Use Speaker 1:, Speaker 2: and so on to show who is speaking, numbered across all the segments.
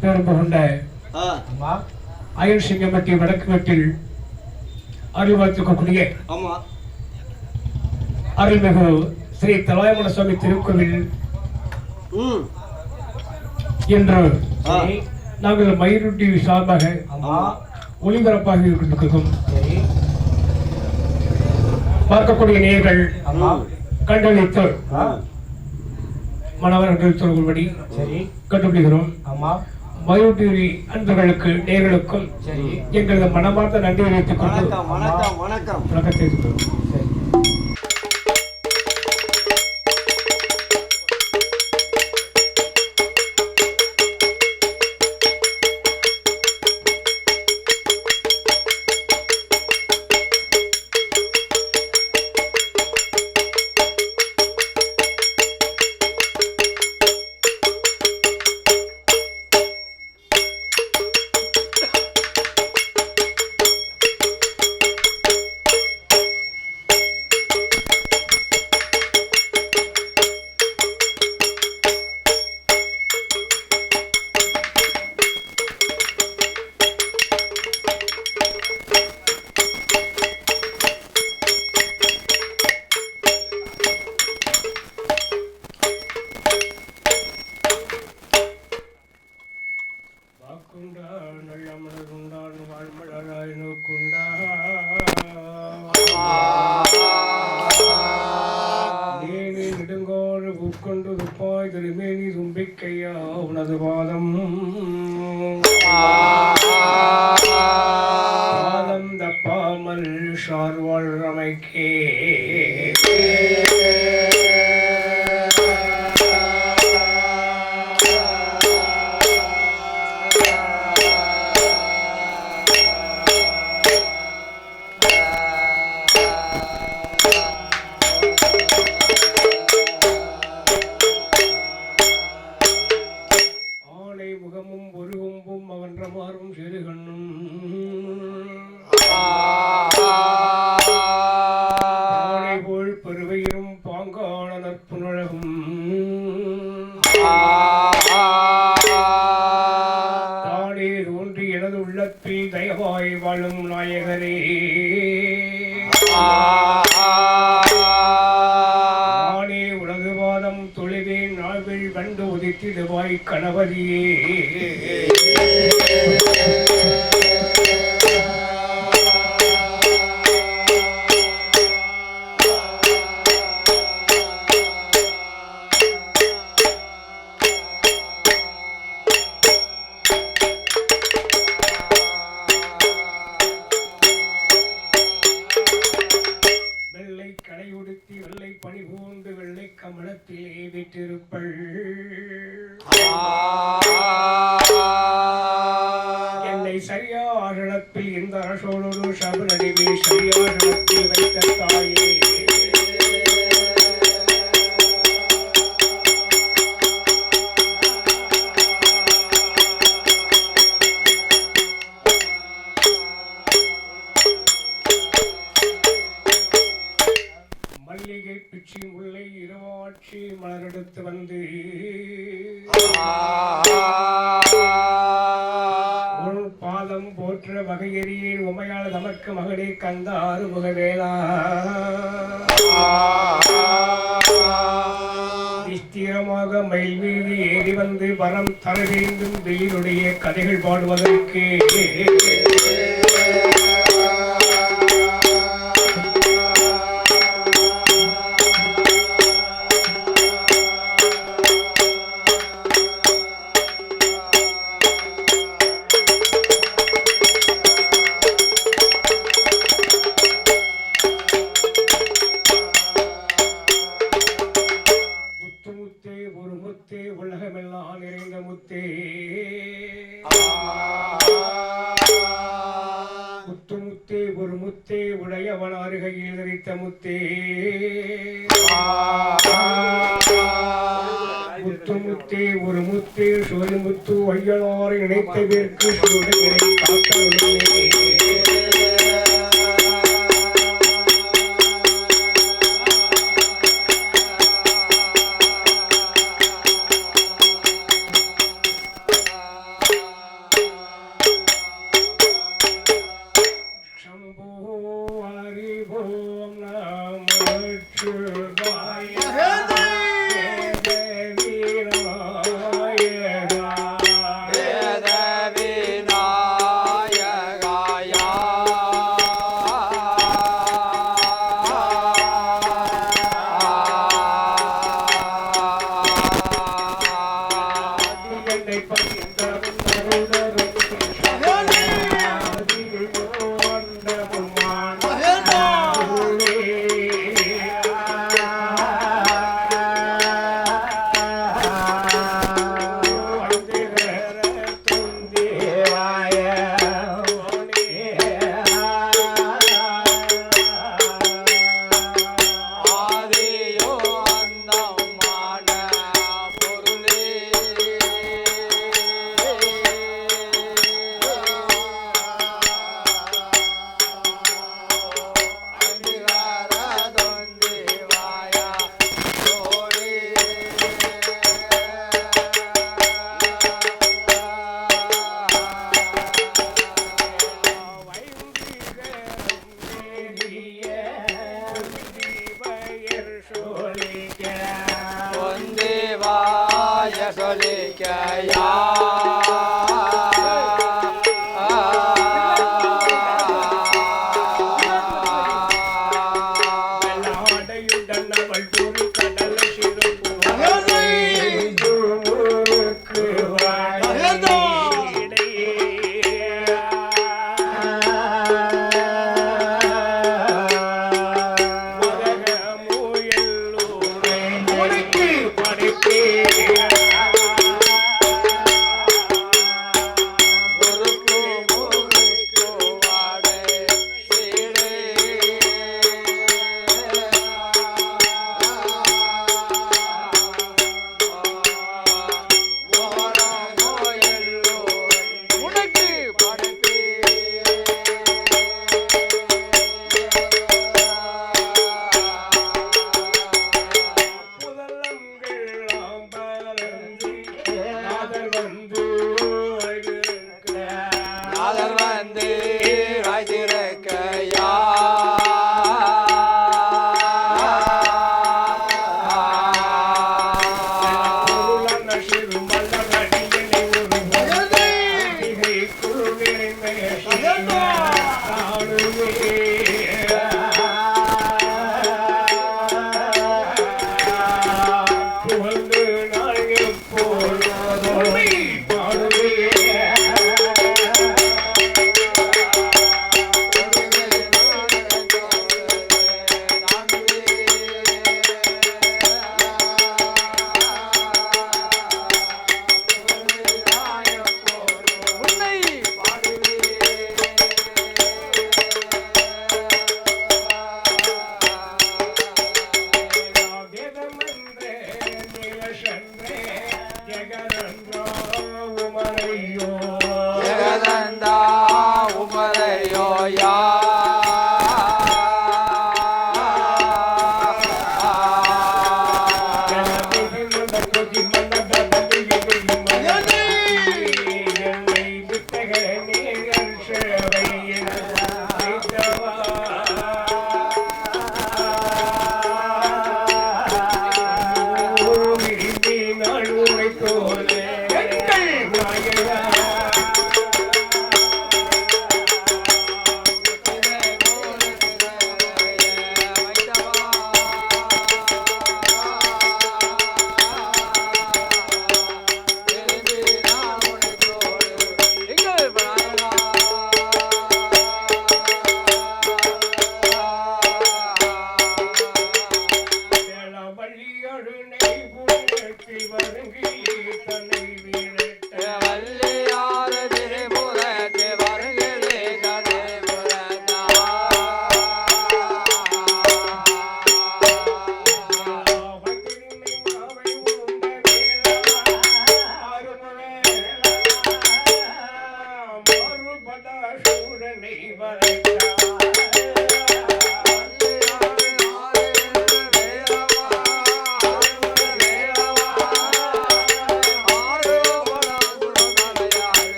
Speaker 1: பெரும்பு கொண்ட அயல் சிங்கம்பட்டி வடக்கு வீட்டில் அருள்வாழ்த்துக்கக்கூடிய அருள்மிகு ஸ்ரீ தலாயமன சுவாமி திருக்கோவில் என்று நாங்கள் மயூர் டிவி சார்பாக ஒளிபரப்பாக இருக்கின்றோம். பார்க்கக்கூடிய நேயர்கள் கண்டளித்து மனவர்கள் சொல்லும்படி கண்டுபிடிக்கிறோம். மயூர் டிவி அன்பர்களுக்கு நேயர்களுக்கும் எங்களது மனமார்ந்த நன்றி வைத்துக் கொண்டு வணக்கத்தை உட்கொண்டு துப்பாய் திருமேனி தும்பிக்கையா உனது பாதம் பாதம் தப்பாமல் சார்வாள் அமைக்கே உள்ளத்தில் தயவாய் வாழும் நாயகரே நானே உலகு வாதம் தொழுவேன் நாவில் கண்டு உதித்திடுவாய் கணவதியே பணிபூண்டு வெள்ளை கமலத்திலே வீட்டிருப்பள் என்னை சரியா ஆரணத்தில் இந்த அரசோடு சபுநடிவே சரியாரணத்தில் வைத்த தாயே மல்லிகை பிச்சி முல்லை இரவாட்சி மலரெடுத்து வந்து உன் பாதம் போற்ற வகையறியேன் உமையால் தமக்கு மகளே கந்த ஆறுமுக வேளா நிஸ்திரமாக மயில் மீது ஏறி வந்து வரம் தர வேண்டும் வெயிலுடைய கதைகள் பாடுவதற்கு உலகமெல்லாம் நிறைந்த முத்தே முத்து முத்தே ஒரு முத்தே உடையவன் அருகையில் தரித்த முத்தே முத்து முத்தே ஒரு முத்தே சோழி முத்து ஐயனாரை இணைத்ததற்கு சூழலை காத்தவர்களே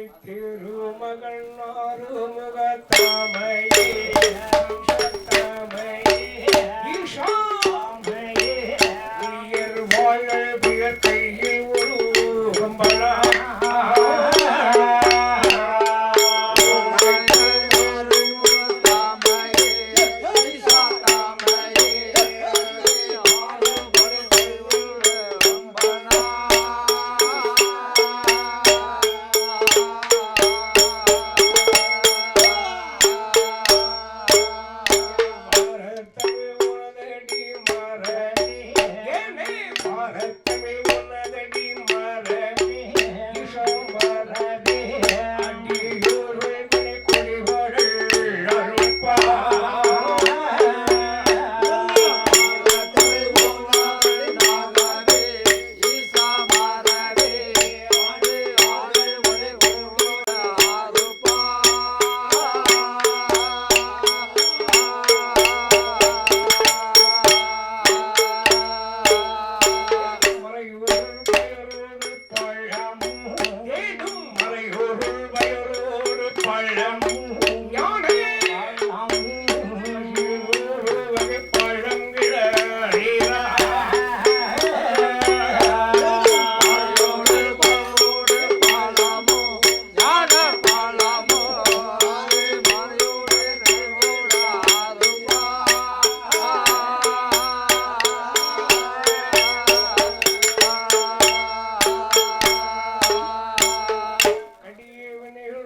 Speaker 1: திருமகன் ஆறுமுகத்தாமையே உயர் வாழ்கள் பிறர் கையில் ஒரு கம்பளா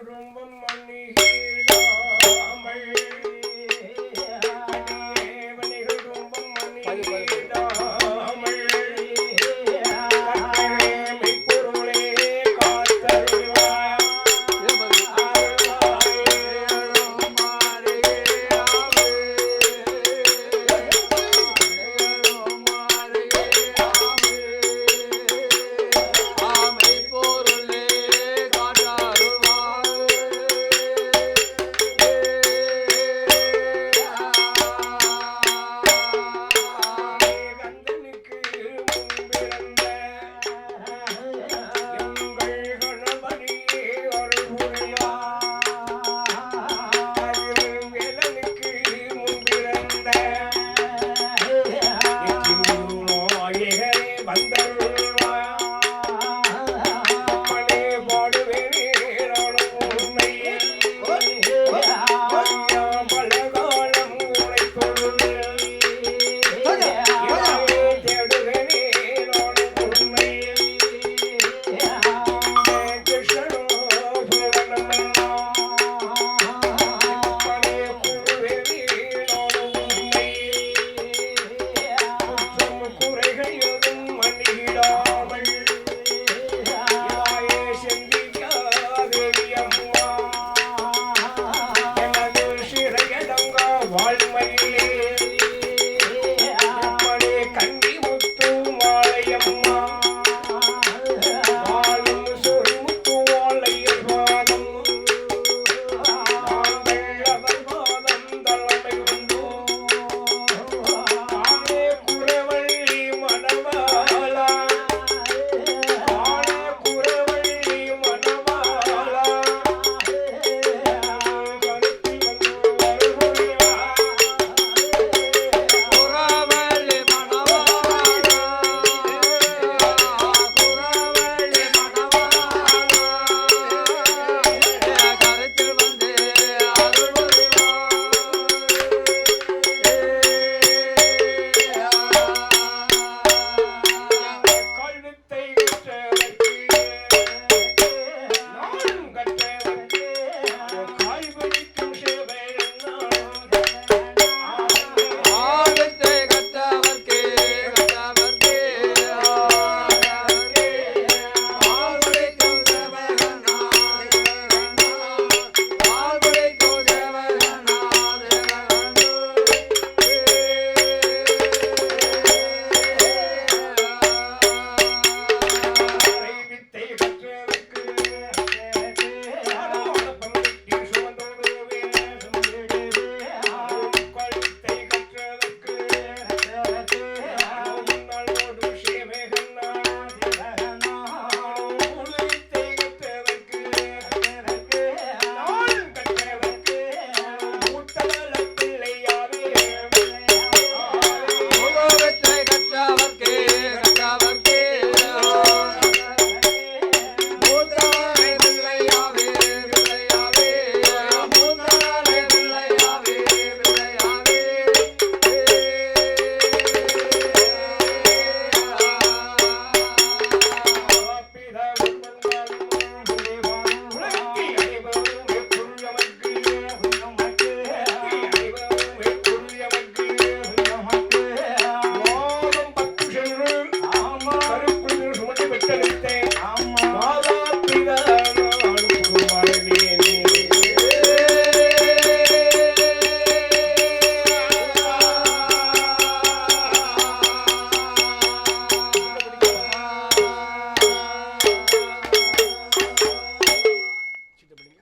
Speaker 1: ரொம்ப மண்ணி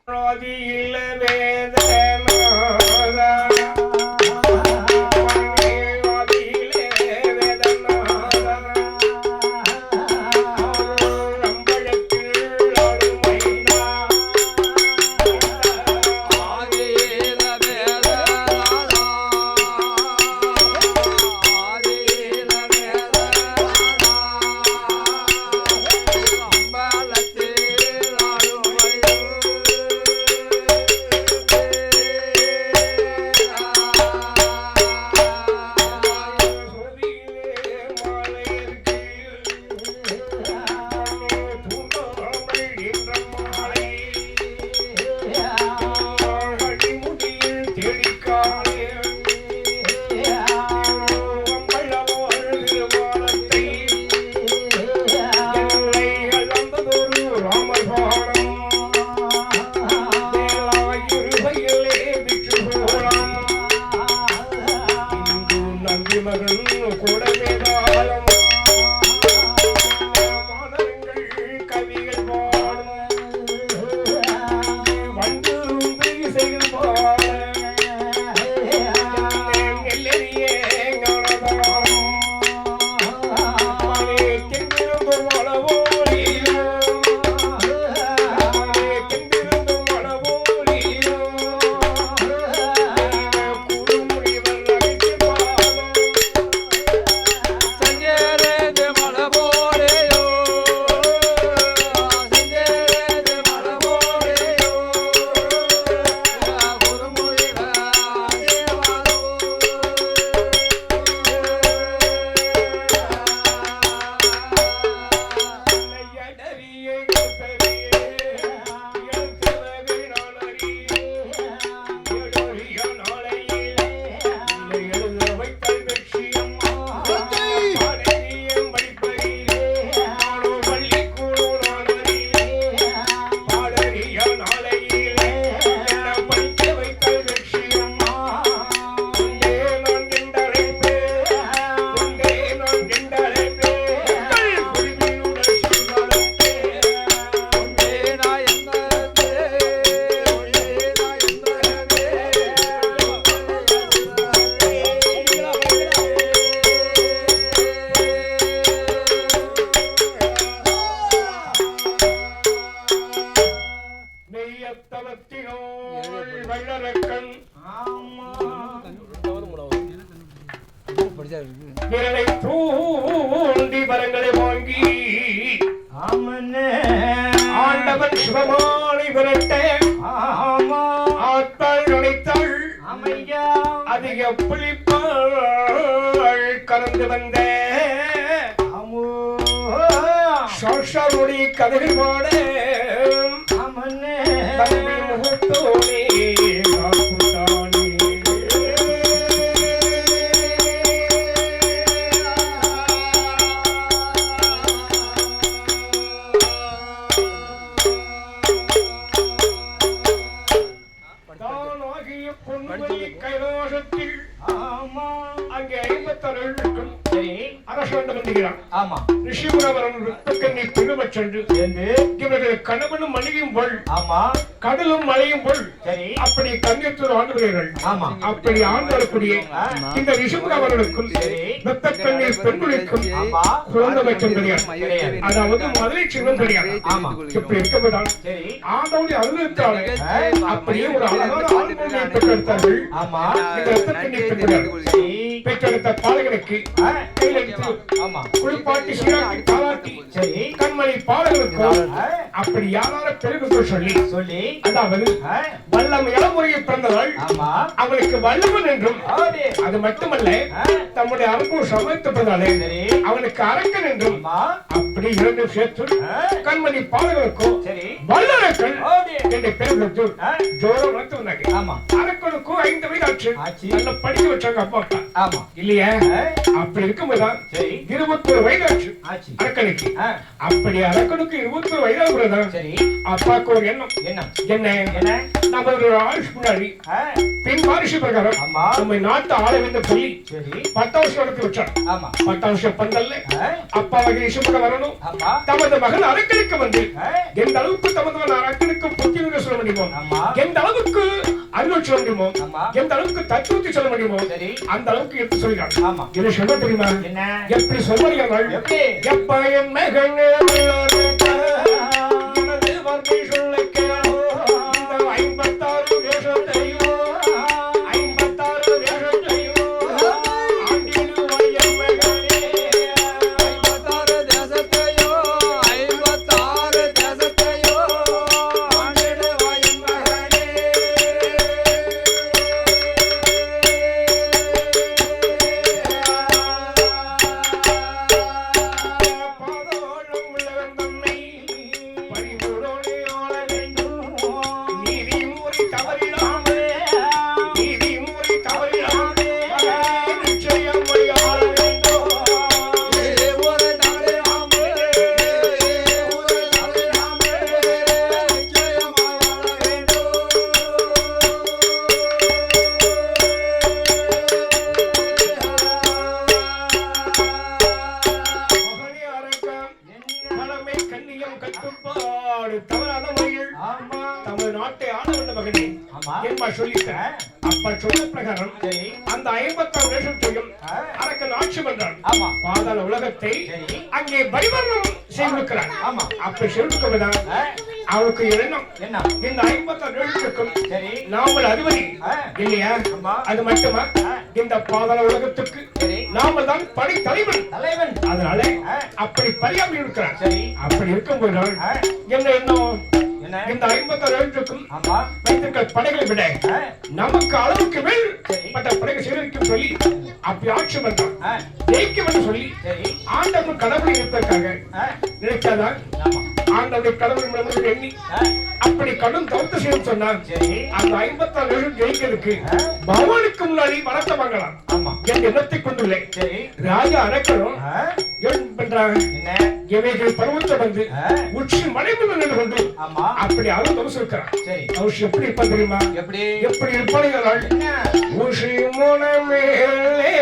Speaker 1: ஆதியில வேதநாதா தூண்டி வரங்களை வாங்கி ஆண்டவன் சிவமானை விரட்ட ஆத்தாள் நினைத்தாள் அது எப்படி கலந்து வந்த சாஷாருடைய கதைகள் பாட தம்பி முகத்தோனே கைலாசத்தில் அங்கே 56 அரசாண்டம் வந்துகிறான். ரிஷிபுரவரன் திரும்பச் சென்று இவர்கள் கணவனும் மனைவியும் போல் கடலும் மலையும் போல் அப்படி கண்ணியத்தோடு ஆண்டு வருகிறார்கள். அப்படி ஆண்டு வரக்கூடிய இந்த ரிஷிபுரவரனுக்கும் வெப்ப கண்ணீர் பெண்களுக்கும் குழந்தை பட்சம் கிடையாது. அதாவது மதுரை சின்னம் கிடையாது. இப்படி இருக்கப்பதான் ஆண்டவனை அனுபவித்தால் அப்படியே ஒரு அழகான ஆண்மொழியை பெற்றெடுத்தார்கள். பெற்றெடுத்த பாலகனுக்கு குளிப்பாட்டி சீராட்டி தாளாட்டி கண்மணி பாலகனுக்கும் அப்படி யாரார பெருகு சொல்லி அதாவது வல்லம் இளமுறையை பிறந்ததால் அவனுக்கு வல்லவன் என்றும் அது மட்டுமல்ல தம்முடைய அன்பு சமைத்ததாலே அவனுக்கு அரக்கன் என்றும் அப்படி இரண்டும் சேர்த்து கண்மணி பாலகனுக்கும் வல்லரக்கன் என்ற பெயர் கொடுத்து ஜோரம் வளர்த்து வந்தாங்க. அரக்கனுக்கும் 5 வயது ஆச்சு. நல்ல படிக்க வச்சாங்க அப்பா அப்பா. இல்லையா? அப்படி இருக்கும்போதுதான் 21 வயது ஆச்சு அரக்கனுக்கு. அப்படி அரக்கனுக்கு 21 வயதாகுறதான் அப்பாவுக்கு ஒரு எண்ணம். என்ன நம்ம ஒரு ஆயுஷ் முன்னாடி பெண் வாரிசு பிரகாரம் நம்ம நாட்டு ஆள வேண்டும் சொல்லி 10 வருஷம் நடத்தி வச்சார். 10 வருஷம் பந்தல்ல அப்பா வகை வரணும். தமது மகன் அரக்கனுக்கு வந்து எந்த அளவுக்கு தமது மகன் அரக்கனுக்கு புத்தியுரை சொல்ல முடியுமோ, எந்த அளவுக்கு அறிவு சொல்ல முடியுமோ, எந்த அளவுக்கு தத்துவத்தை சொல்ல முடியுமோ அந்த அளவுக்கு எடுத்து சொல்லினார். இது சொல்ல தெரியுமா? எப்படி சொல்வார்கள்? எப்ப என் மகன் அந்த 56 வருஷத்தையும் அரக்கன் ஆட்சி பண்றான். பாதாள உலகத்தை அங்கே பரிவர்ணம் செய்திருக்கிறான். அப்படி செய்திருக்கதான் அவருக்கு எண்ணம் இந்த 56 வருஷத்துக்கும் நாமல் அதிபதி இல்லையா? அது மட்டுமா இந்த பாதாள உலகத்துக்கு நாம தான் படை தலைவன். அதனால அப்படி பரியாமல் இருக்கிறான். அப்படி இருக்கும்போது என்ன எண்ணம்? இந்த 56 வருஷத்துக்கும் வைத்திருக்கிற படைகளை விட நமக்கு அளவுக்கு மேல் மற்ற படைகள் சேகரிக்கும் சொல்லி அப்படி ஆட்சி பண்றான். ஜெயிக்கும் சொல்லி ஆண்டவன் கடவுளை இருப்பதற்காக நினைச்சாதான் ஆண்டவருடைய கடவுள் எண்ணி அப்படி கடும் தவிர்த்து செய்யும் சொன்னான். அந்த 56 வருஷம் ஜெயிக்கிறதுக்கு பகவானுக்கு முன்னாடி வரத்தை வாங்கலாம் என் எண்ணத்தை கொண்டுள்ளேன். ராஜா அரக்கனும் இவைகள் பருவத்தை வந்து உச்சி மலை முதல் நின்று கொண்டு அப்படி அருள் தவசு இருக்கிறான். அவசியம் எப்படி இருப்பா தெரியுமா? எப்படி இருப்பார்கள்? உஷி முனமேலே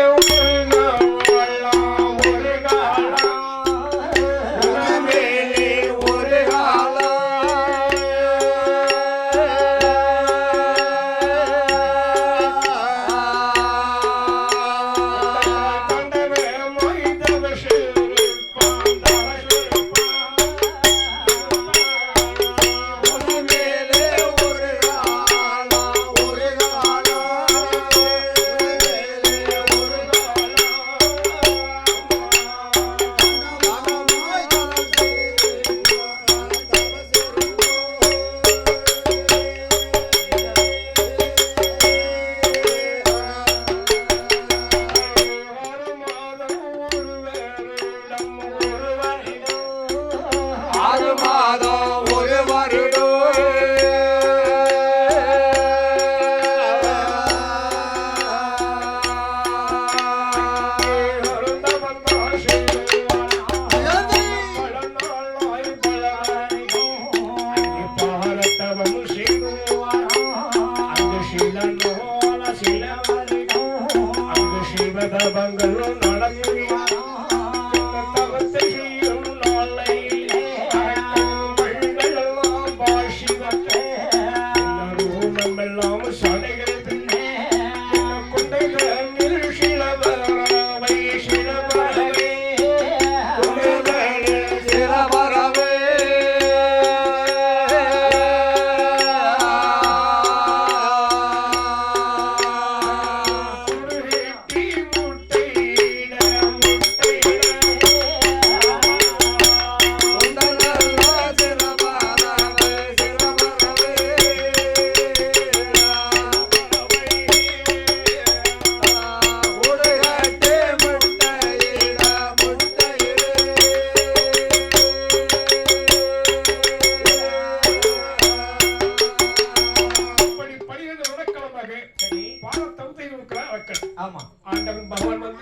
Speaker 1: ஆண்டவன் பகவான் வந்து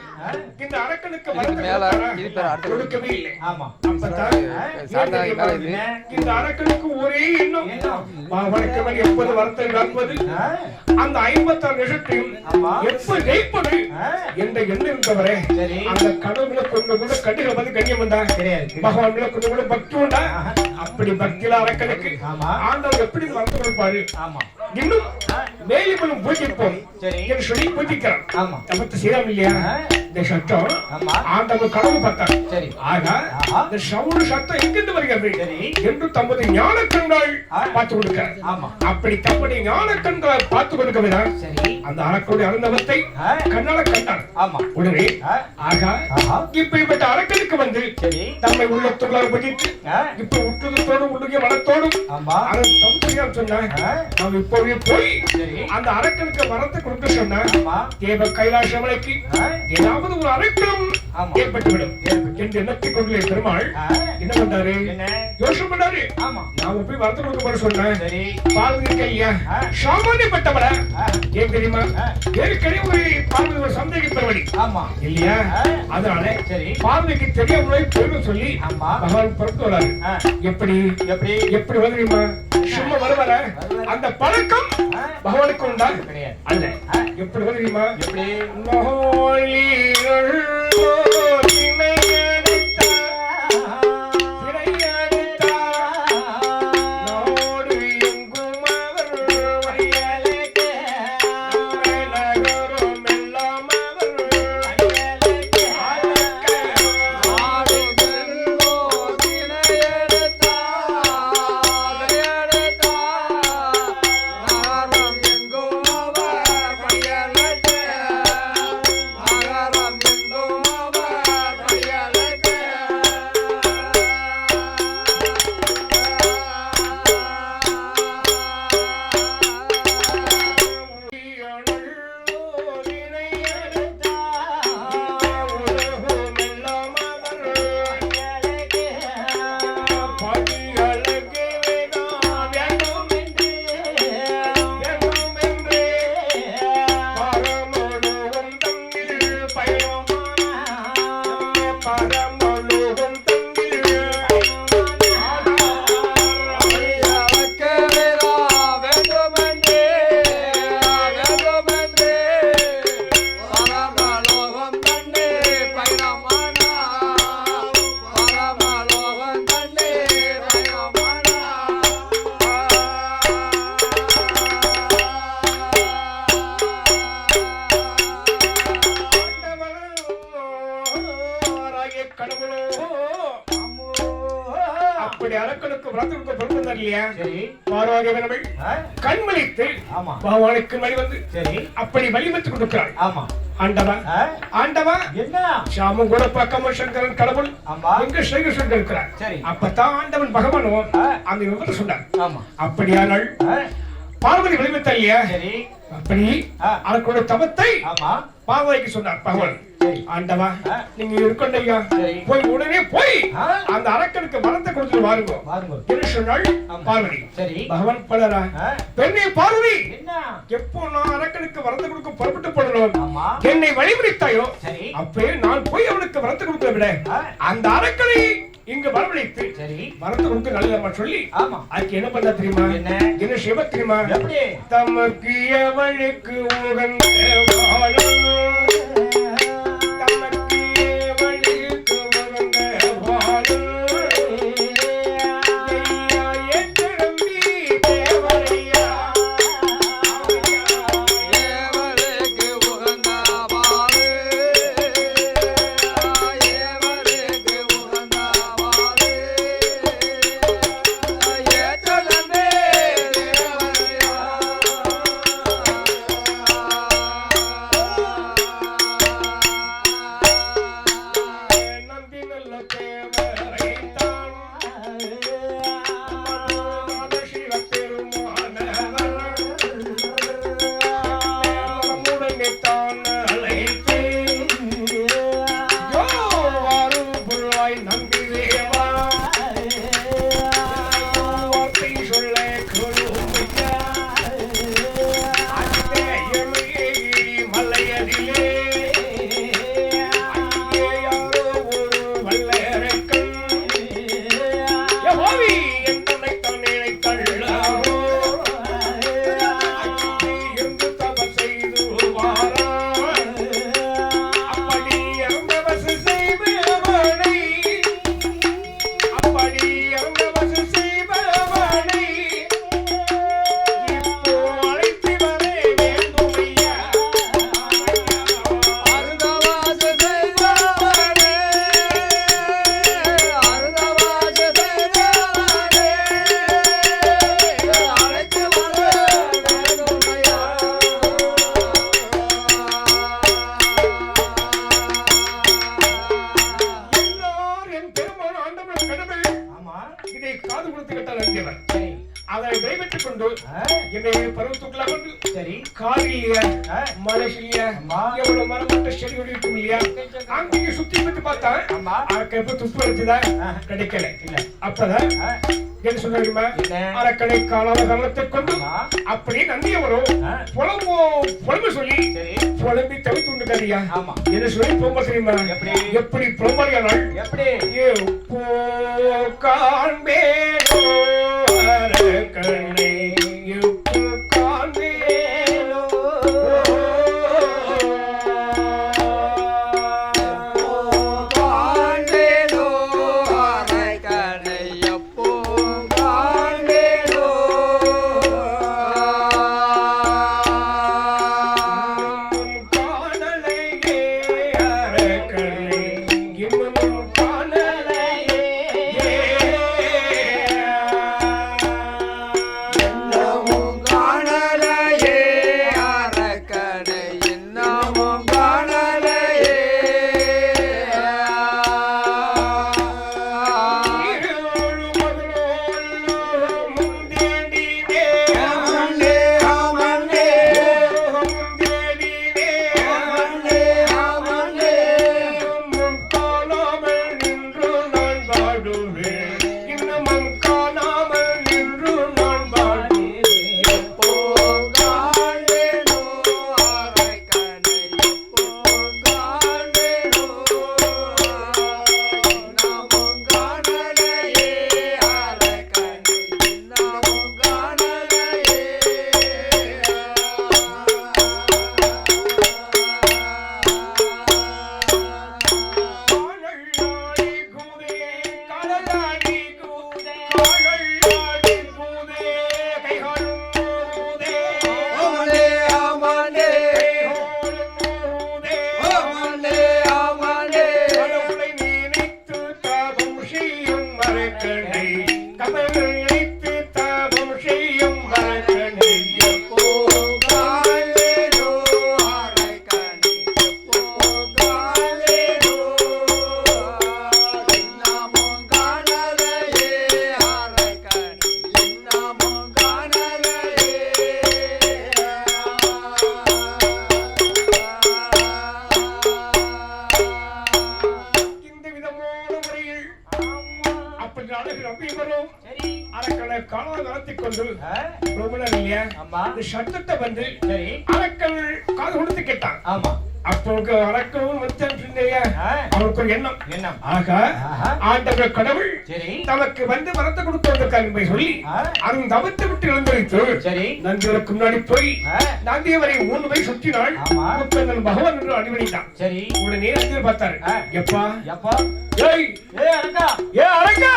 Speaker 1: இந்த அரக்கனுக்கு கொடுக்கவே இல்லை. இந்த அரக்கனுக்கு ஒரே எண்ணம் பகவானுக்கு எப்போது வரத்தை காண்பது, அந்த 56 லட்சத்தையும் எப்ப ஜெயிப்பது என்ற எண்ணம் இருந்தவரே. அந்த கடவுளை கொண்டு கூட கட்டில வந்து கண்ணியம் உண்டா, பகவான்களை கொண்டு கூட பக்தி உண்டா? அப்படி பக்தியில அரக்கனுக்கு ஆண்டவர் எப்படி வரத்து கொடுப்பாரு? இன்னும் மேலிமலும் பூஜிப்போம் என்று சொல்லி பூஜிக்கிறார். தமத்து சீரம் இல்லையா இந்த சட்டம்? ஆண்டவர் கடவுள் பார்த்தார். ஆக இந்த சவுண்டு சட்டம் எங்கிருந்து வருகிறது என்று தமது ஞான கண்கள் பார்த்து கொடுக்கிறார். அப்படி தம்முடைய ஞான கண்களை பார்த்து கொடுக்கவில்லை. அந்த அரக்கனுடைய அருந்தவத்தை கண்ணால கண்டார். உடனே ஆக இப்படிப்பட்ட அரக்கனுக்கு வந்து தம்மை உள்ளத்துள்ளார் பூஜித்து இப்ப உற்றுதத்தோடு உள்ளுகிய வளத்தோடும் சொன்ன நாம் இப்போவே போய் அந்த அரக்கனுக்கு வரத்தை கொடுக்க சொன்ன தேவ கைலாச மலைக்கு ஏதாவது ஒரு அரக்கம் ஏற்பட்டுவிடும் என்று எண்ணத்தை கொண்டு பெருமாள் என்ன பண்றாரு? யோசனை பண்றாரு. நாம போய் வரத்தை கொடுக்க போற சொன்னேன். பார்வதி கையா சாமானியப்பட்டவர ஏன் தெரியுமா? ஏற்கனவே ஒரு பார்வதி ஒரு சந்தேகிப்பவடி இல்லையா? அதனால பார்வதிக்கு தெரியாமலே போய் சொல்லி பகவான் பொறுத்து வராரு. எப்படி எப்படி எப்படி வருமா? சும்மா வருவார? அந்த பழக்கம் பகவானுக்கு உண்டா? கிடையாது. அல்ல. எப்படி வருமா? எப்படி கண்மணித்து பகவானுக்கு வழி வந்து அப்படி வழிமத்து கொடுக்கிறார். ஆண்டவா ஆண்டவா என்ன சாமம் கூட பார்க்காம சங்கரன் கடவுள் எங்க ஸ்ரீகிருஷ்ணன் இருக்கிறார். அப்பதான் ஆண்டவன் பகவானும் அந்த விவரம் சொன்னார். அப்படியானால் பார்வதி வழிமத்த இல்லையா? அப்படி அதற்குடைய தவத்தை பார்வதிக்கு சொன்னார் பகவான். ஆண்டவா நீங்க இருக்கண்டையா போய் உடனே போய் அந்த அரக்கனுக்கு வரத்தை கொடுத்துட்டு வாருங்க சொன்னாள் பார்வதி. பகவான் பலரா பெண்ணை பார்வதி எப்போ நான் அரக்கனுக்கு வரத்தை கொடுக்க புறப்பட்டு போடணும் என்னை வழிமுறைத்தாயோ அப்பே நான் போய் அவனுக்கு வரத்தை கொடுக்க விட அந்த அரக்கனை இங்க வரவழைத்து வரத்தை கொடுக்க நல்ல சொல்லி அதுக்கு என்ன பண்ண தெரியுமா? என்ன சிவ தெரியுமா? தமக்கு அவளுக்கு உகந்த பருவத்துக்குள்ள வந்து சரி காலையில மலையில எவ்வளவு மரமட்ட செடி கொடி இருக்கும் இல்லையா அங்கேயும் சுத்தி பத்தி பார்த்தா எப்ப துப்பு எடுத்துதான் கிடைக்கல இல்ல அப்பதான் என்ன சொல்றீங்க அரக்கடை காலால கரணத்தை கொண்டு அப்படியே நந்திய வரும் புலம்பு சொல்லி புலம்பி தவித்து உண்டுக்காரியா என்ன சொல்லி புலம்ப தெரியுமா எப்படி புலம்பாளியானால் எப்படி காண்பேனோ அரக்கனை சட்டத்தை வந்து அரக்கன் காது கொடுத்து கேட்டான் அப்போது அரக்கனும் அவனுக்கு ஒரு எண்ணம் ஆக ஆண்டவர் கடவுள் தனக்கு வந்து வரத்தை கொடுத்து வந்திருக்காங்க சொல்லி அவன் தவிர்த்து விட்டு எழுந்திருத்து நந்திகளுக்கு முன்னாடி போய் நந்தியவரை 3 முறை சுற்றினாள் முத்தங்கள் பகவான் என்று அடிவணித்தான் சரி உடனே நந்தியர் பார்த்தாரு எப்பா எப்பா ஏய் அரக்கா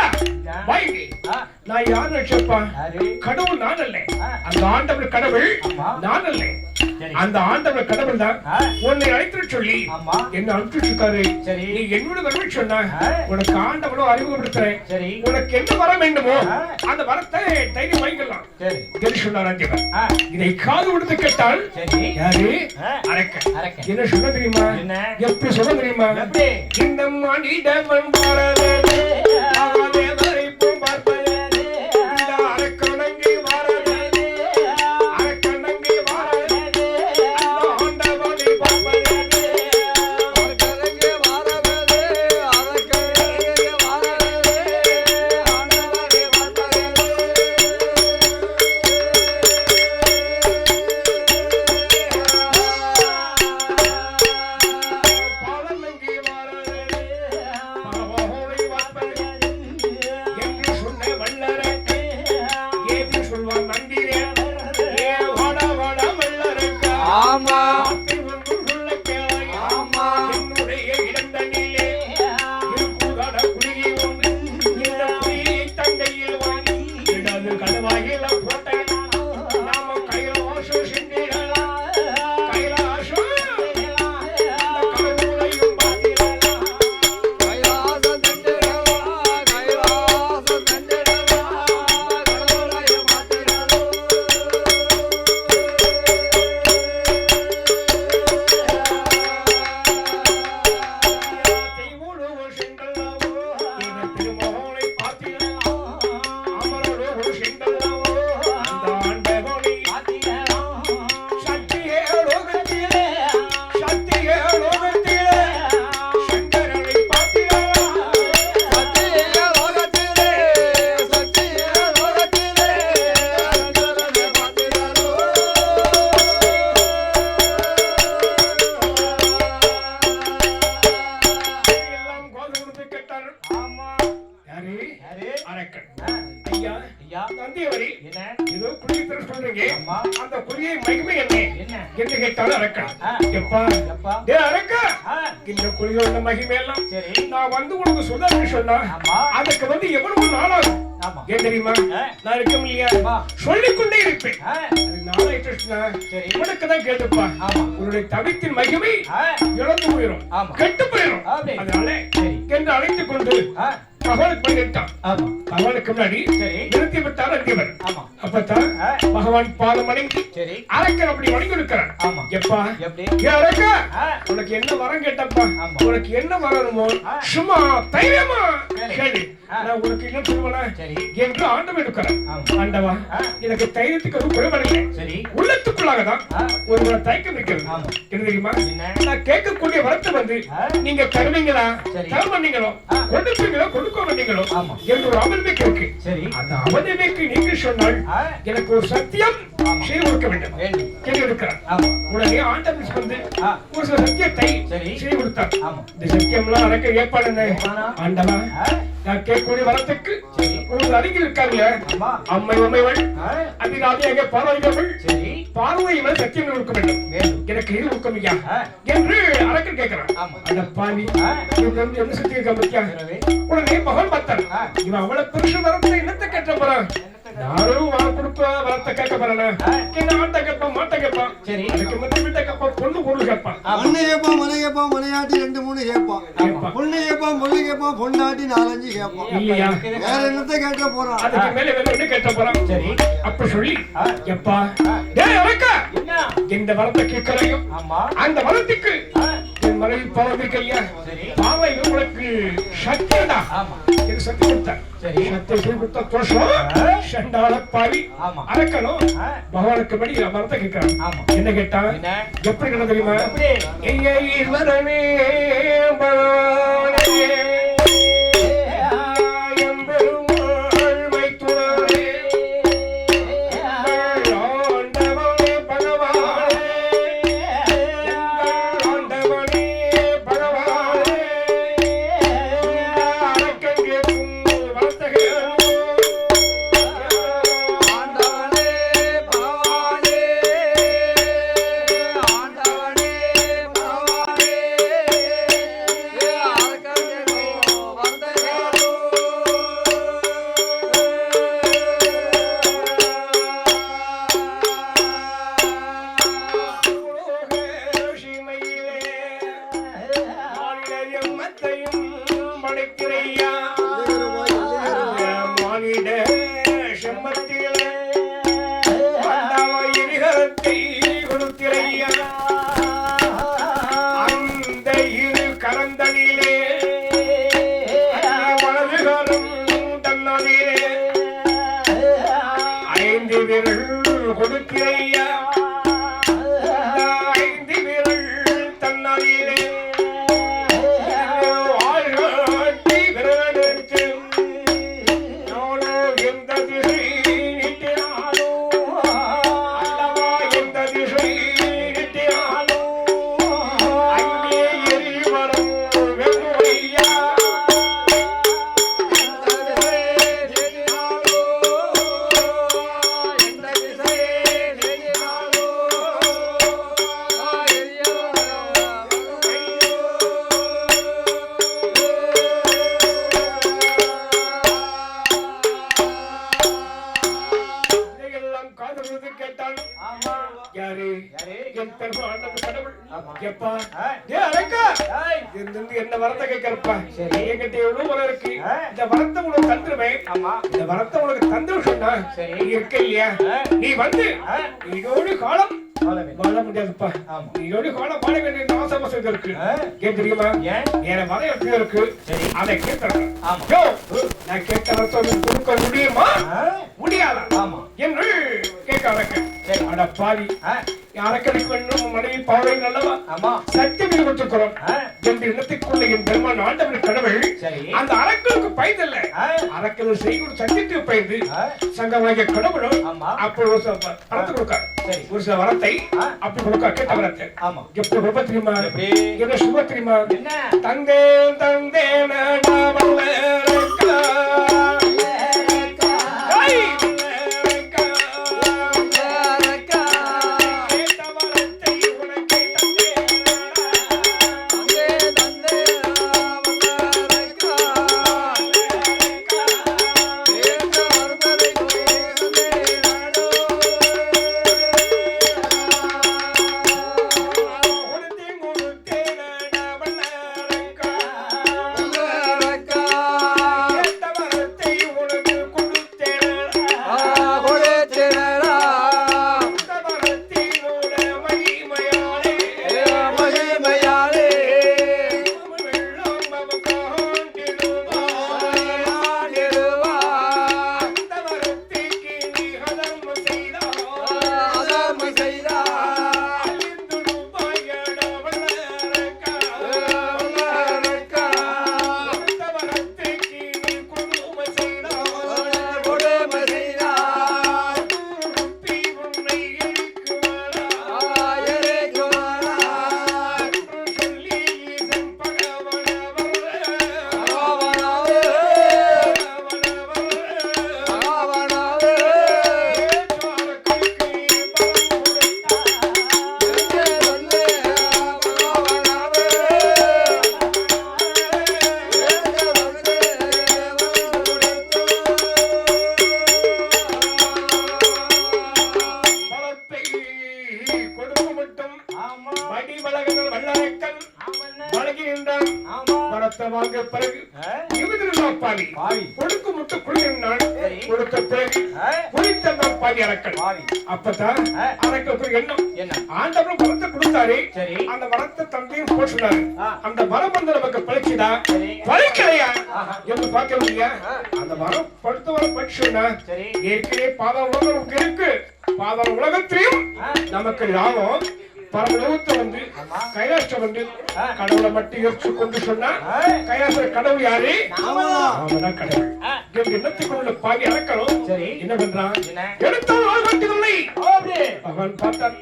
Speaker 1: நான் யார் நினைச்சப்பா கடவுள் நான் அல்ல அந்த ஆண்டவர் கடவுள் நான் அல்ல அந்த ஆண்டவர் கடவுள் தான் உன்னை அழைத்து சொல்லி என்ன அனுப்பிச்சிருக்காரு நீ என்னோட வரவே சொன்ன உனக்கு ஆண்டவனோ அறிமுகப்படுத்துறேன் சரி உனக்கு என்ன வர வேண்டுமோ அந்த வரத்தை தைரியம் வாங்கிக்கலாம் சரி சொன்னார் ஆண்டவர் இதை காது கொடுத்து கேட்டால் யாரு அரக்க என்ன சொல்ல தெரியுமா எப்படி சொல்ல தெரியுமா இந்த மனிதவன் பாரதே அந்த குறியை மகிமை என்ன என்று கேட்டாலும் அரக்கா எப்பா டே அரக்கா இந்த குறியோட மகிமை எல்லாம் நான் வந்து உனக்கு சொல்றேன்னு சொன்னா அதுக்கு வந்து எவ்வளவு நாளாகும் ஏன் தெரியுமா நான் இருக்க இல்லையா சொல்லிக்கொண்டே இருப்பேன் உனக்கு தான் கேட்டுப்பா உன்னுடைய தவித்தின் மகிமை இழந்து போயிடும் கெட்டு போயிடும் அதனால என்று அழைத்துக் கொண்டு பகவானுக்கு பண்ணிட்டான் பகவானுக்கு முன்னாடி நிறுத்தி விட்டார் அந்தியவர் அப்பதான் பகவான் பாதம் வணங்கி அரக்கர் அப்படி வணங்கி இருக்கிறான் எப்பா அரக்கா உனக்கு என்ன வரம் கேட்டப்பா உனக்கு என்ன வரணுமோ சும்மா தைரியமா கேளு நான் உனக்கு என்ன சொல்லுவேன் என்று ஆண்டவன் இருக்கிறான் ஆண்டவா எனக்கு தைரியத்துக்கு ஒரு குறைபடலை உள்ளத்துக்குள்ளாகதான் ஒரு தயக்கம் இருக்கிறது என்ன தெரியுமா நான் கேட்கக்கூடிய வரத்தை வந்து நீங்க தருவீங்களா தர பண்ணீங்களோ கொடுப்பீங்களோ கொடுக்க வந்தீங்களோ என்று ஒரு அவநம்பிக்கை இருக்கு அந்த அவநம்பிக்கை நீங்க சொன்னால் எனக்கு ஒரு சத்தியம் செய்து கொடுக்க வேண்டும் கேள்வி இருக்கிறார் உடனே ஆண்டவன் வந்து ஒரு சில சத்தியத்தை செய்து கொடுத்தார் இந்த சத்தியம்லாம் அரக்க ஏற்பாடு ஆண்டவா நான் கேட்கக்கூடிய வரத்துக்கு ஒரு அருகில் இருக்காங்க அம்மை உண்மைவள் அதிகாரியாக பார்வைகள் பார்வையினால் சத்தியம் கொடுக்க வேண்டும் எனக்கு இது கொடுக்க ஐயா என்று அரக்கன் கேட்கிறான் அந்த பாவி என்ன சத்தியம் கம்பியா உடனே மகன் பார்த்தார் இவன் அவ்வளவு பெருசு வரத்தை என்னத்தை கேட்ட போறான் யாரும் வர கொடுப்ப வரத்தை கேட்க போறானே என்ன ஆட்ட கேட்பான் மாட்ட கேட்பான் அதுக்கு மட்டும் வீட்டை கேட்பான் பொண்ணு பொருள் கேட்பான்
Speaker 2: பொண்ணு கேட்பான் மனை கேட்பான் மனையாட்டி 2-3 கேட்பான் பொண்ணு கேட்பான் பொண்ணு கேட்பான் பொண்ணாட்டி 4-5 கேட்பான்
Speaker 1: இல்லையா
Speaker 2: வேற என்னத்தை கேட்க போறான்
Speaker 1: அதுக்கு மேல வேற என்ன கேட்க போறான் அப்ப சொல்லி எப்பா டேய் அரக்கா இந்த வரத்தை கேட்கலையும் அந்த வரத்துக்கு என் மனைவி பாவம் கையா பாவை உங்களுக்கு சத்தியடா எனக்கு சத்தியம் கொடுத்தார் சத்தியம் கொடுத்த தோஷம் சண்டாள பாவி அரக்கணும் பகவானுக்கு படி வரத்தை கேட்கிறான் என்ன கேட்டான் எப்படி கிட்ட தெரியுமா ஈஸ்வரனே பகவானே கொடுக்கிறையா ஐந்து விரல் தன்னாலே ஆழ்காட்டி விரலெடுத்து நானோ எந்த திசை நிட்டினாலோ அல்லவா எந்த திசை நிட்டினாலோ அங்கே எரிவரம் வெண்மையா என்ன வரத்தை கேட்கிறப்பா என்கிட்ட எவ்வளவு வரம் இருக்கு இந்த வரத்தை உனக்கு தந்துருவேன் இந்த வரத்தை உனக்கு தந்துரு சொன்னா இருக்க இல்லையா நீ வந்து இதோடு காலம் வாழ முடியாதுப்பா இதோடு காலம் வாழ வேண்டிய ஆசை இருக்கு ஏன் தெரியுமா என் வரம் எப்படி இருக்கு அதை கேட்கிறேன் நான் கேட்க வரத்தை கொடுக்க முடியுமா முடியாதா என்று கேட்க அரக்கன் அட பாவி அரக்கனுக்கு வேணும் மனைவி பாவை நல்லவா சத்தியம் கொடுத்துக்கிறோம் என்று இனத்துக்குள்ள என் பெருமான் ஆண்டவன் கடவுள் அந்த அரக்கனுக்கு பயந்தல்ல அரக்கன் செய்யும் சத்தியத்துக்கு பயந்து சங்கமாகிய கடவுளும் அப்படி ஒரு வரத்தை கொடுக்காரு ஒரு சில வரத்தை அப்படி கொடுக்க கேட்ட வரத்தை எப்படி ரொம்ப தெரியுமா என்ன சுப தெரியுமா தந்தே தந்தே அடி வழங்குகள் வல்லரக்கல் வழங்குகின்றான் வரத்தை வாங்க பிறகு பாவி கொடுக்கு முட்டு குளிர்னான் கொடுத்த பிறகு குளித்த பாவி அரக்கல் அப்பதான் அரக்கல் எண்ணம் ஆண்டவரும் வரத்தை கொடுத்தாரு அந்த வரத்தை தந்தையும் போட்டுனாரு அந்த வரம் வந்து நமக்கு பழிச்சுதா பழிக்கலையா என்று பார்க்க முடியா அந்த வரம் படுத்த வர பட்சுனா ஏற்கனவே பாதாள உலகம் இருக்கு பாதாள உலகத்திலையும் நமக்கு லாபம் பரமலோகத்தை வந்து கைலாசம் வந்து கடவுளை மட்டும் யோசிச்சு கொண்டு சொன்னா கைலாச கடவுள் யாரு அவன்தான் கடவுள் எண்ணத்துக்குள்ள பாவி அறக்கணும் என்ன பண்றான் எடுத்தால் வாழ்வதில்லை அவன் பார்த்தான்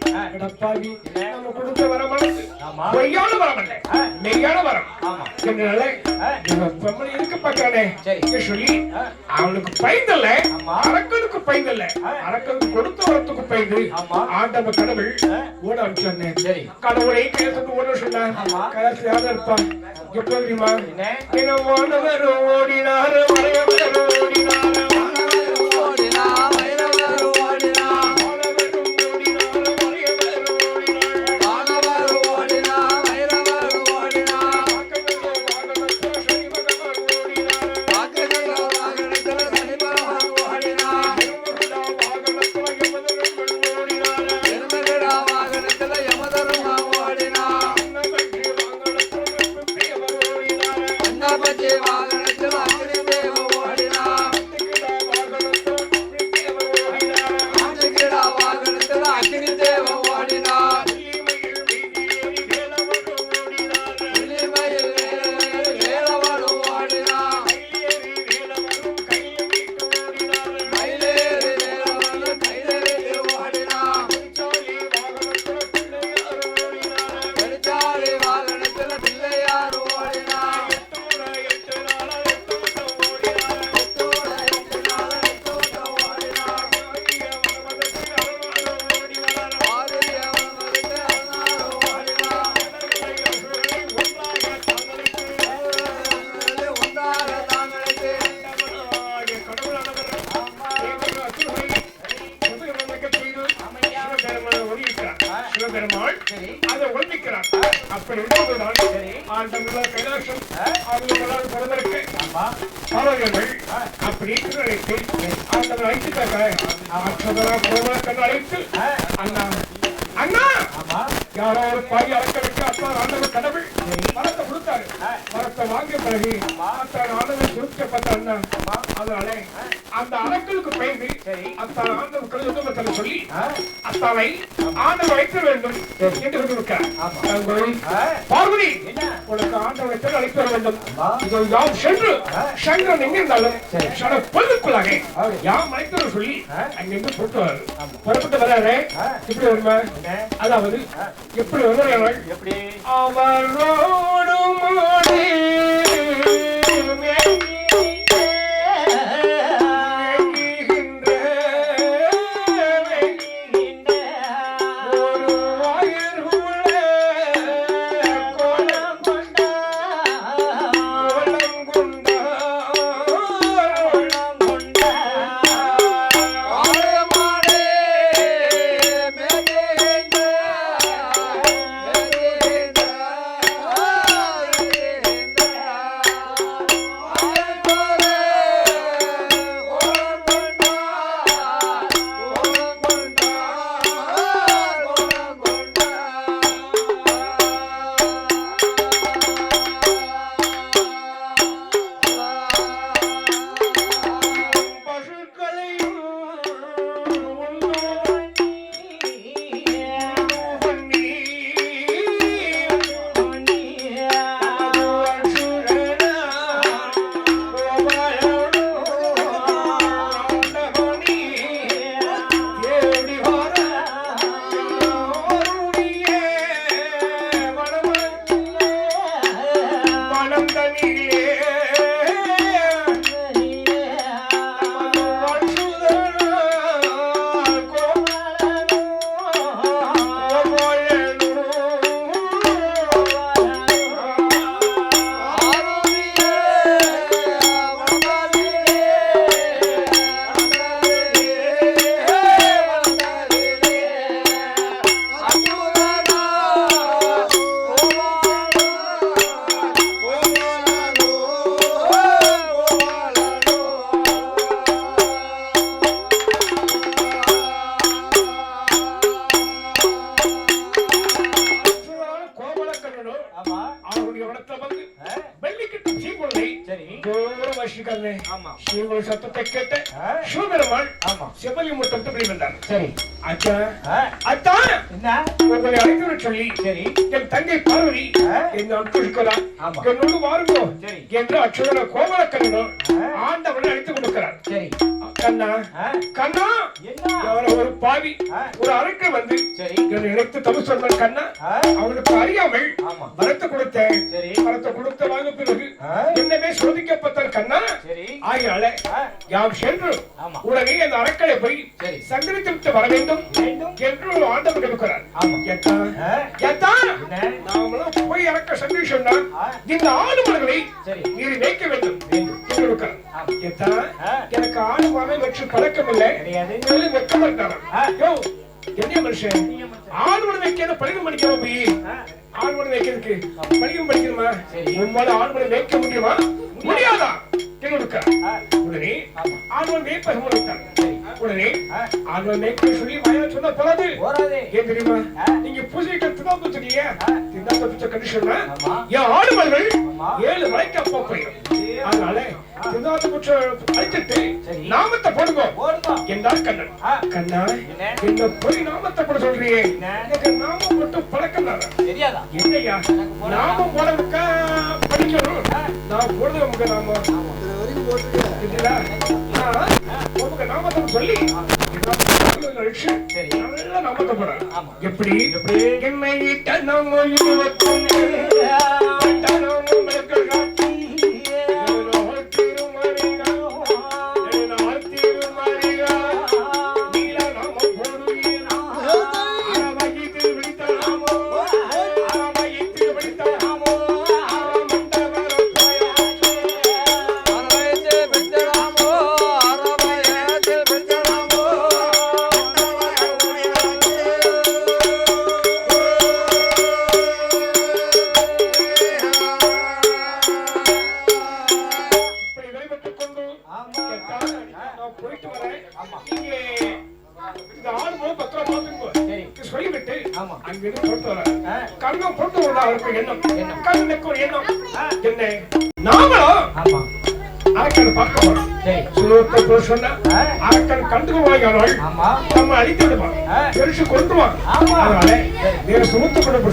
Speaker 1: பாவி நம்ம கொடுத்த வர மனசு பொய்யான வரம் அல்ல மெய்யான வரம் இதனால இருக்க பாக்குறானே சொல்லி அவனுக்கு பயந்தல்ல அரக்கனுக்கு பயந்தல்ல அரக்கனுக்கு கொடுத்த வரத்துக்கு பயந்து ஆண்டவ கடவுள் ஓட அனுப்பிச்சான் கடவுளை கேட்டு ஓட சொன்னான் கைலாசம் யாரும் இருப்பான் எப்போ தெரியுமா ஓடினாரு ஓடினாரு ஓடினாரு சிவபெருமான் அதை ஒழிக்கிறார். அப்படி இருந்ததுதான் ஆண்டவர்களால் கைலாசம் அவர்களால் பிறந்தருக்கு பாலகர்கள் அப்படி அழைத்து ஆண்டவர் அழைத்துட்டாங்க. கண்ணு அழைத்து அண்ணா அண்ணா யாரோ ஒரு பாய் அழைக்க அப்பா ஆண்டவர் கடவுள் மரத்தை கொடுத்தாரு. மரத்தை வாங்கிய பிறகு ஆண்டவர் சுருக்கப்பட்ட அண்ணா அதனால அந்த அரக்கலுக்கு பயந்து அத்தான் ஆண்டவர் யுத்தமத்தில் சொல்லி அத்தாவை ஆண்டவர் வைக்க வேண்டும் என்று சொல்லியிருக்கிறார். பார்வதி உனக்கு ஆண்டவர் அழைத்து வர வேண்டும். இதோ யாம் சென்று சங்கரன் எங்கிருந்தாலும் பொழுதுக்குள்ளாக யாம் அழைத்தவர் சொல்லி அங்கிருந்து புறப்பட்டு வர்றாரு. இப்படி வருமா அதாவது எப்படி வருவார்கள் எப்படி அவரோடு கண்ணே சிவன் சத்தத்தை கேட்ட சிவபெருமான் செவ்வலி முத்தம் வந்தார். சரி அச்சா அத்தா உங்களை அழைத்து சொல்லி சரி என் தங்கை பார்வதி என் அனுப்பிருக்கிறார் என்னோடு வாருங்கோ என்று அச்சுதன கோவல கண்ணனும் ஆண்டவனை அழைத்து கொடுக்கிறார். சரி கண்ணா கண்ணா ஒரு பாவி ஒரு அறைக்கு வந்து என்னை இணைத்து தமிழ் சொன்ன கண்ணா அவனுக்கு அறியாமல் வரத்தை கொடுத்தேன். வரத்தை கொடுத்த வாங்க பிறகு என்னமே சோதிக்கப்பட்ட கண்ணா ஆகியால யாம் சென்று உடனே அந்த அறக்களை போய் சங்கரித்து விட்டு வர வேண்டும் என்று ஆண்டவர் இருக்கிறார். நாமளும் போய் இறக்க சங்கரி சொன்னா இந்த ஆடுமர்களை நீர் வைக்க வேண்டும் என்று இருக்கிறார். எனக்கு ஆடுமான வச்சு பழக்கம் இல்லை வைக்க மாட்டாரா என்ன மனுஷன் ஆடுமன் வைக்க பணிகம் படிக்காம போய் ஆடுமன் வைக்கிறதுக்கு பணிகம் படிக்கணுமா உம்மால ஆடுமன் வைக்க முடியுமா முடியாதா உடனே ஆடுமன் வைப்ப உடனே ஆடுமன் வைக்க சொல்லி வாயில சொன்ன போறாது ஏன் தெரியுமா நீங்க பூஜைக்கு திண்டாப்பு வச்சுக்கீங்க திண்டாப்பு வச்ச கண்டிஷன் என் ஆடுமன்கள் 7 மலைக்கு அப்பா போயிடும். அதனால திண்டாப்பு வச்ச அழைச்சிட்டு நாமத்தை போடுங்க என்றால் கண்ணன். கண்ணா இந்த பொய் நாமத்தை போட சொல்றீங்க எனக்கு நாமம் மட்டும் பழக்கம் தெரியாதா இல்லையா நாமம் போடவுக்கா படிக்கணும் நான் போடுறது உங்க நாமம் நாமத்தை சொல்லி நாமத்தை போட எப்படி என்னை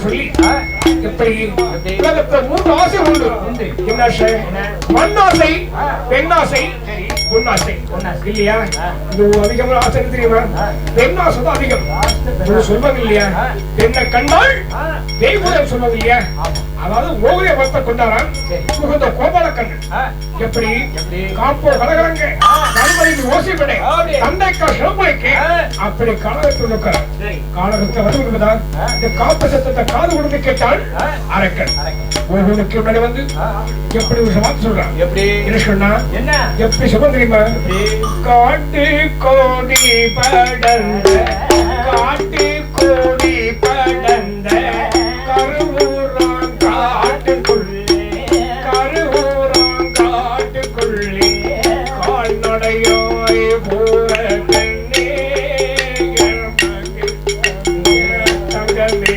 Speaker 1: சொல்லி எப்படி மூன்று ஆசை உண்டு. என்ன ஆசை? மண்ணாசை, பெண்ணாசை, பொன்னாசை இல்லையா? இது அதிகமான ஆசை தெரியுமா? பெண்ணாசை தான் அதிகம் சொல்வாங்க இல்லையா? பெண்ணை கண்டால் தெய்வம் சொல்வாங்க இல்லையா? அதாவது ஓவிய வளர்த்த கொண்டாரான் புகுந்த கோபால கண்ணன் எப்படி காப்போ கலகரங்க ஓசிப்படை தந்தைக்கா சிவமுறைக்கு அப்படி காலகத்தில் இருக்கிறார். காலகத்தை வருவதுதான் இந்த காப்பு சத்தத்தை காது கொடுத்து கேட்டால் அரக்கன் ஒவ்வொருக்கு முன்னாடி வந்து எப்படி ஒரு சமாதி சொல்றான். எப்படி என்ன சொன்னா எப்படி சுகம் தெரியுமா? காட்டு கோடி படந்த காட்டு கோடி படந்த கருவூரான் காட்டுக்குள்ளே கருவூரான் காட்டுக்குள்ளே கால்நடையாய் போற பெண்ணே தங்கமே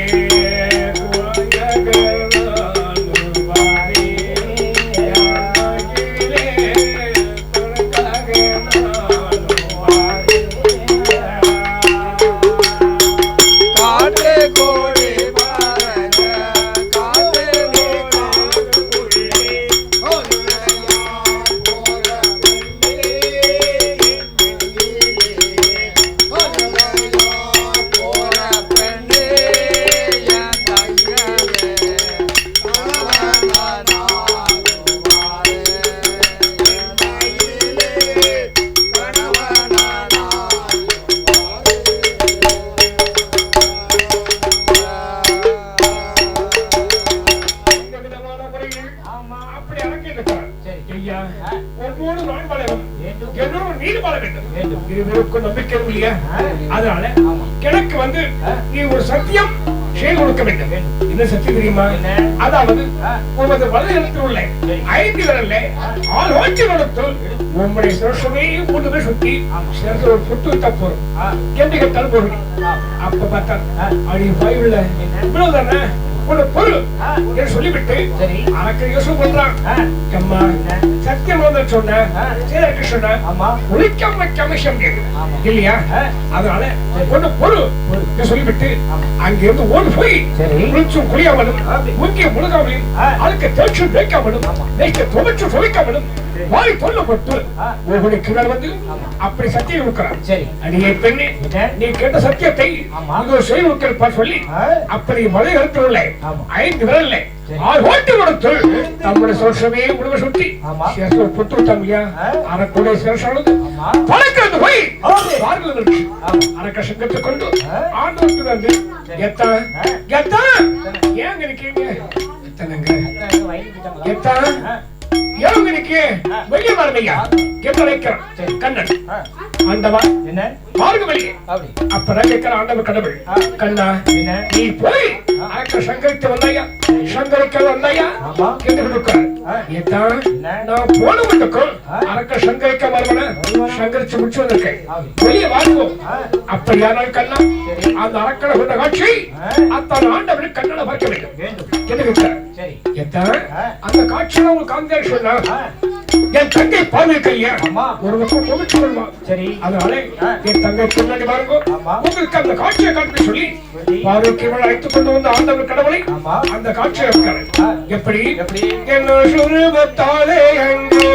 Speaker 1: அதனால கிழக்கு வந்து நீ ஒரு சத்தியம் செய்து கொடுக்க வேண்டும். என்ன சத்தியம் தெரியுமா? அதாவது உமது வலது இடத்தில் உள்ள 5 விரல்ல ஆள் ஓட்டி கொடுத்து உங்களுடைய சிரசமே 3 பேர் சுத்தி சிரச ஒரு புட்டு விட்டா போறோம் கேட்டு கேட்டால் போறோம். அப்ப பார்த்தா அடி வாயுள்ள இவ்வளவுதானே ஒரு பொருள் என்று சொல்லிவிட்டு அரக்க யோசனை பண்றான். அம்மா சத்தியமாக சொன்ன கிருஷ்ணன் உழைக்காம வைக்காம இல்லையா? அதனால ஒரு பொருள் சொல்லிவிட்டு அங்கிருந்து ஓடி போய் குளிச்சும் குளியாமலும் முங்கிய முழுகாமலும் அதுக்கு தேய்ச்சு வைக்காமலும் துவைச்சு துவைக்காமலும் வாய் கொல்லப்பட்டு ஒவ்வொரு கிணறு வந்து அப்படி சத்தியம் இருக்கிறான். அடியே பெண்ணே, நீ கேட்ட சத்தியத்தை செய்து சொல்லி அப்படி மலை எழுத்துள்ள 5 விரல்ல 6 ஓட்டு கொடுத்து நம்முடைய சோஷமே முழுவ சுற்றி புத்து விட்டாங்க. அறக்கூடிய சேஷானது பழக்கிறது போய் அரக்க சங்கத்தை கொண்டு ஆண்டு வந்து ஏங்க இருக்கீங்க வெளியே வரமையா எப்படி வைக்கிறான் கண்ணன் ஆண்டவா மார்க வெளியே அப்பதான் கேட்கிற ஆண்டவ கடவுள் கண்ணா நீ போய் அரக்க சங்கரித்து வந்தாயா சங்கரிக்க வந்தாயா என்று கொடுக்கிறார். நான் போனவனுக்கும் அரக்க சங்கரிக்க வருவன சங்கரிச்சு முடிச்சு வந்திருக்கேன் வெளியே வாழ்வோம். அப்படியானால் கண்ணா அந்த அரக்கனை கொண்ட காட்சி அத்தான் ஆண்டவனுக்கு கண்ணனை பார்க்க வேண்டும் என்று கேட்கிறார். அந்த காட்சியில உங்களுக்கு காங்க சொன்னா என் தங்கை பார்வை கையா ஒரு பக்கம் புகழ்ச்சி வருவான். அதனால என் தங்கை பின்னாடி பாருங்க உங்களுக்கு அந்த காட்சியை காட்டி சொல்லி பார்வைக்கு அழைத்துக் கொண்டு வந்த ஆண்டவர் கடவுளை அந்த காட்சியை இருக்காரு. எப்படி என்ன சுரூபத்தாலே அங்கே